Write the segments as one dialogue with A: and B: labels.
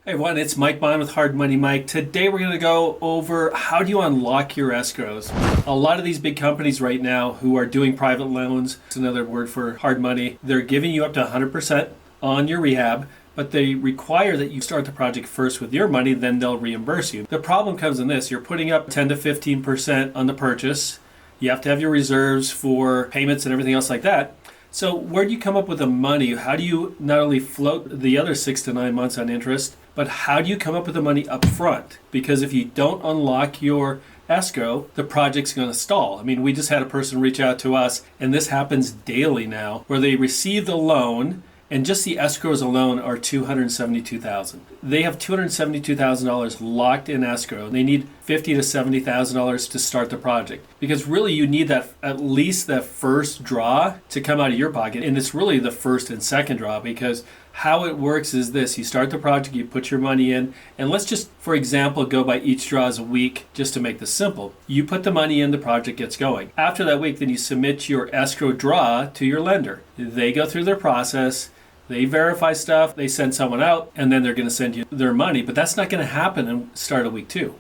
A: Hey everyone, it's Mike Bond with Hard Money Mike. Today we're going to go over how do you unlock your escrows. A lot of these big companies right now who are doing private loans, it's another word for hard money, they're giving you up to 100% on your rehab, but they require that you start the project first with your money, then they'll reimburse you. The problem comes in this: you're putting up 10 to 15% on the purchase. You have to have your reserves for payments and everything else like that. So where do you come up with the money? How do you not only float the other 6 to 9 months on interest, but how do you come up with the money up front? Because if you don't unlock your escrow, the project's going to stall. I mean, we just had a person reach out to us, and this happens daily now, where they received a loan, and just the escrows alone are $272,000. They have $272,000 locked in escrow. They need $50,000 to $70,000 to start the project, because really you need that, at least that first draw to come out of your pocket, and it's really the first and second draw, because how it works is this: you start the project, you put your money in, and let's just, for example, go by each draw as a week, just to make this simple. You put the money in, the project gets going. After that week, then you submit your escrow draw to your lender. They go through their process, they verify stuff, they send someone out, and then they're going to send you their money. But that's not going to happen and start of week 2.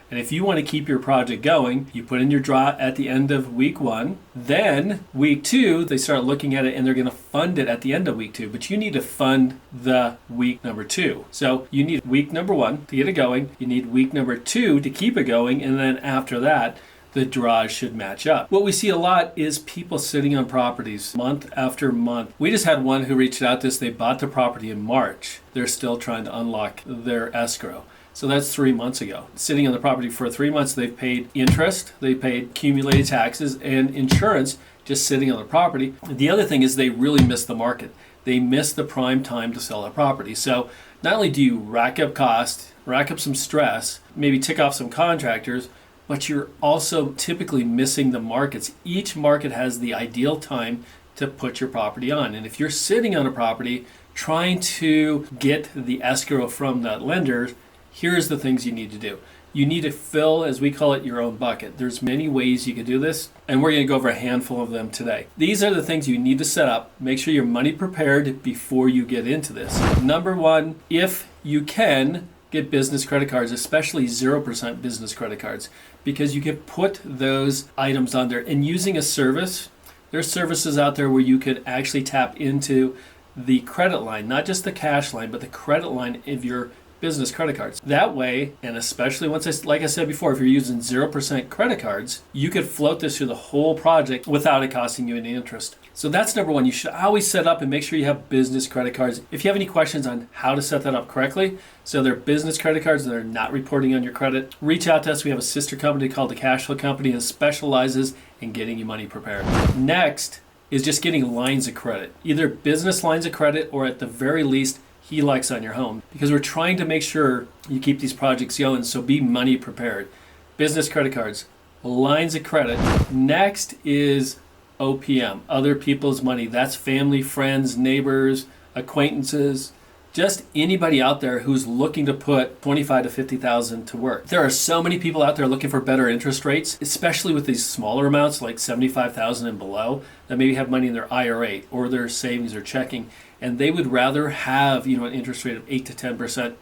A: And if you want to keep your project going, you put in your draw at the end of week 1. Then week 2, they start looking at it and they're going to fund it at the end of week 2. But you need to fund the week number 2. So you need week number 1 to get it going. You need week number 2 to keep it going. And then after that, the draws should match up. What we see a lot is people sitting on properties month after month. We just had one who reached out to us. They bought the property in March. They're still trying to unlock their escrow. So that's 3 months ago. Sitting on the property for 3 months, they've paid interest, they paid accumulated taxes and insurance just sitting on the property. The other thing is they really miss the market. They miss the prime time to sell a property. So not only do you rack up cost, rack up some stress, maybe tick off some contractors, but you're also typically missing the markets. Each market has the ideal time to put your property on. And if you're sitting on a property trying to get the escrow from that lender, here's the things you need to do. You need to fill, as we call it, your own bucket. There's many ways you can do this, and we're going to go over a handful of them today. These are the things you need to set up. Make sure your money prepared before you get into this. Number 1, if you can, get business credit cards, especially 0% business credit cards, because you can put those items on there. And using a service, there's services out there where you could actually tap into the credit line, not just the cash line, but the credit line of your business credit cards. That way, and especially like I said before, if you're using 0% credit cards, you could float this through the whole project without it costing you any interest. So that's number 1. You should always set up and make sure you have business credit cards. If you have any questions on how to set that up correctly, so they're business credit cards and they're not reporting on your credit, reach out to us. We have a sister company called the Cash Flow Company that specializes in getting you money prepared. Next is just getting lines of credit, either business lines of credit or at the very least HELOCs on your home, because we're trying to make sure you keep these projects going, so be money prepared. Business credit cards, lines of credit. Next is OPM, other people's money. That's family, friends, neighbors, acquaintances, just anybody out there who's looking to put $25,000 to $50,000 to work. There are so many people out there looking for better interest rates, especially with these smaller amounts like $75,000 and below, that maybe have money in their IRA or their savings or checking, and they would rather have an interest rate of 8 to 10%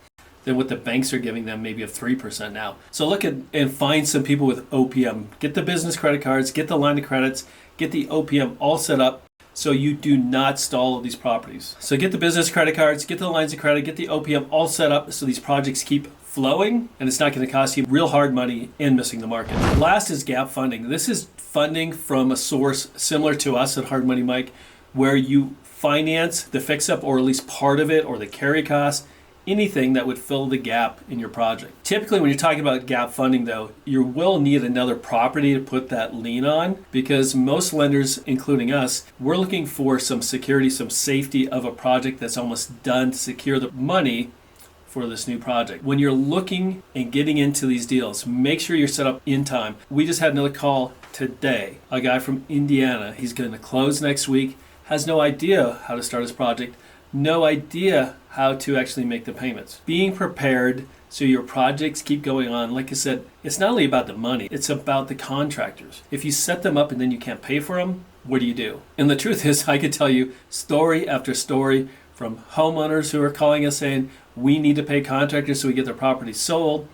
A: than what the banks are giving them, maybe of 3% now. So look at and find some people with OPM. Get the business credit cards, get the line of credits, get the OPM all set up so you do not stall these properties. So get the business credit cards, get the lines of credit, get the OPM all set up so these projects keep flowing and it's not going to cost you real hard money and missing the market. Last is gap funding. This is funding from a source similar to us at Hard Money Mike, where you finance the fix-up or at least part of it, or the carry cost, anything that would fill the gap in your project. Typically, when you're talking about gap funding, though, you will need another property to put that lien on, because most lenders, including us, we're looking for some security, some safety of a project that's almost done to secure the money for this new project. When you're looking and getting into these deals, make sure you're set up in time. We just had another call today. A guy from Indiana, he's going to close next week, has no idea how to start his project, no idea how to actually make the payments. Being prepared so your projects keep going on. Like I said, it's not only about the money, it's about the contractors. If you set them up and then you can't pay for them, what do you do? And the truth is, I could tell you story after story from homeowners who are calling us saying, we need to pay contractors so we get their property sold,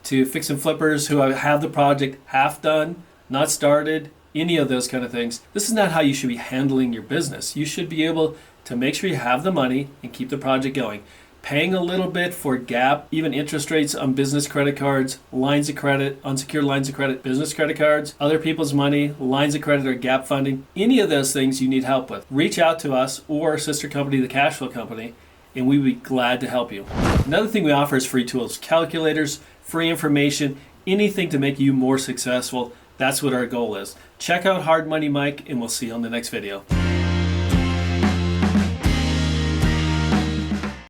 A: to fix and flippers who have the project half done, not started, any of those kind of things. This is not how you should be handling your business. You should be able to make sure you have the money and keep the project going. Paying a little bit for gap, even interest rates on business credit cards, lines of credit, unsecured lines of credit, business credit cards, other people's money, lines of credit or gap funding, any of those things you need help with. Reach out to us or our sister company, the Cashflow Company, and we would be glad to help you. Another thing we offer is free tools, calculators, free information, anything to make you more successful. That's what our goal is. Check out Hard Money Mike, and we'll see you on the next video.